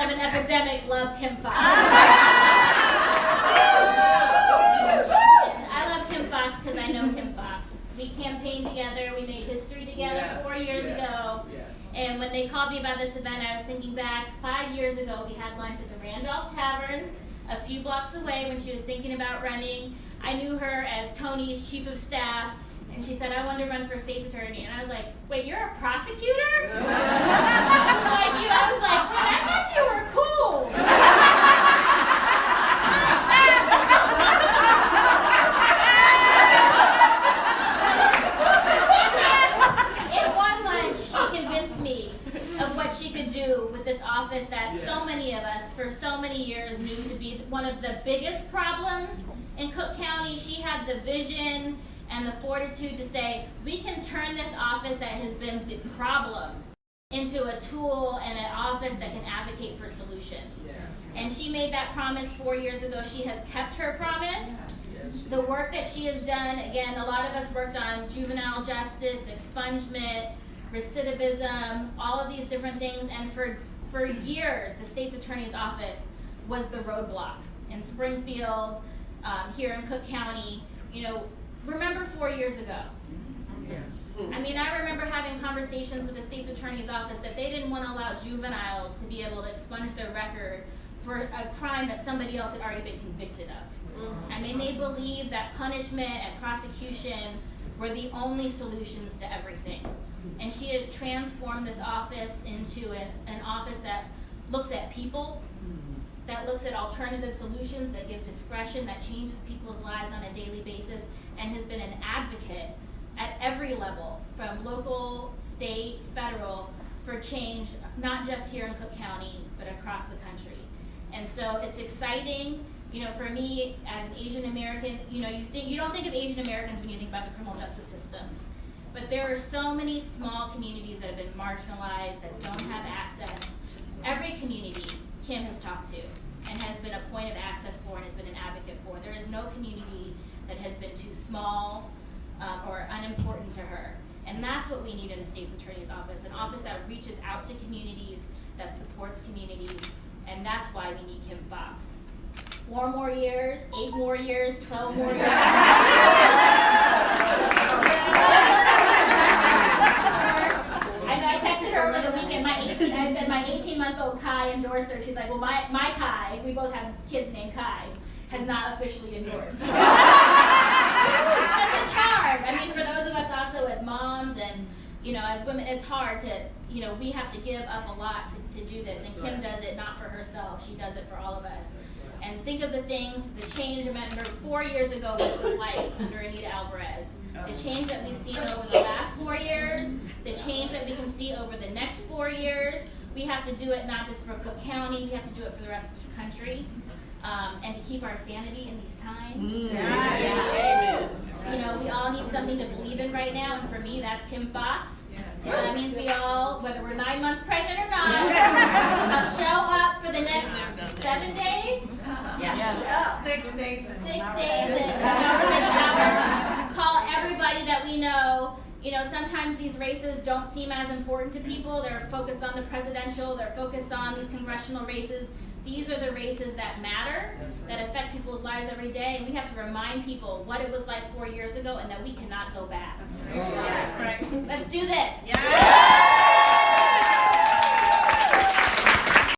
of an epidemic, love Kim Foxx. And I love Kim Foxx because I know Kim Foxx. We campaigned together, we made history together 4 years ago. And when they called me about this event, I was thinking back, 5 years ago, we had lunch at the Randolph Tavern, a few blocks away when she was thinking about running. I knew her as Tony's chief of staff, and she said, I wanted to run for state's attorney. And I was like, wait, you're a prosecutor? I was like, man, I thought you were cool. In one lunch, she convinced me of what she could do with this office that so many of us for so many years knew to be one of the biggest problems in Cook County. She had the vision and the fortitude to say, we can turn this office that has been the problem into a tool and an office that can advocate for solutions. And she made that promise 4 years ago. She has kept her promise. The work that she has done, again, a lot of us worked on juvenile justice, expungement, recidivism, all of these different things. And for years, the state's attorney's office was the roadblock in Springfield, here in Cook County. You know, remember 4 years ago? I mean, I remember having conversations with the state's attorney's office that they didn't want to allow juveniles to be able to expunge their record for a crime that somebody else had already been convicted of. I mean, they believed that punishment and prosecution were the only solutions to everything. And she has transformed this office into an office that looks at people, that looks at alternative solutions, that give discretion, that changes people's lives on a daily basis, and has been an advocate at every level, from local, state, federal, for change, not just here in Cook County, but across the country. And so it's exciting, you know, for me as an Asian American, you know, you don't think of Asian Americans when you think about the criminal justice system. But there are so many small communities that have been marginalized, that don't have access. Every community Kim has talked to and has been a point of access for and has been an advocate for. There is no community that has been too small or unimportant to her. And that's what we need in the state's attorney's office, an office that reaches out to communities, that supports communities, and that's why we need Kim Foxx. 4 more years, 8 more years, 12 more years. I texted her over the weekend, I said my 18-month-old Kai endorsed her. She's like, well, my Kai, we both have kids named Kai, has not officially endorsed. Because it's hard. I mean, for those of us also as moms and, you know, as women, it's hard to, you know, we have to give up a lot to do this. And Kim does it not for herself, she does it for all of us. And think of the things, the change, remember 4 years ago what it was like under Anita Alvarez. The change that we've seen over the last 4 years, the change that we can see over the next 4 years. We have to do it not just for Cook County, we have to do it for the rest of the country. And to keep our sanity in these times. You know, we all need something to believe in right now, and for me, that's Kim Foxx. So that means we all, whether we're 9 months pregnant or not, show up for the next 7 days. 6 days. 6 days and however many hours. Call everybody that we know. You know, sometimes these races don't seem as important to people. They're focused on the presidential, they're focused on these congressional races. These are the races that matter, that affect people's lives every day, and we have to remind people what it was like 4 years ago and that we cannot go back. That's right. Let's do this.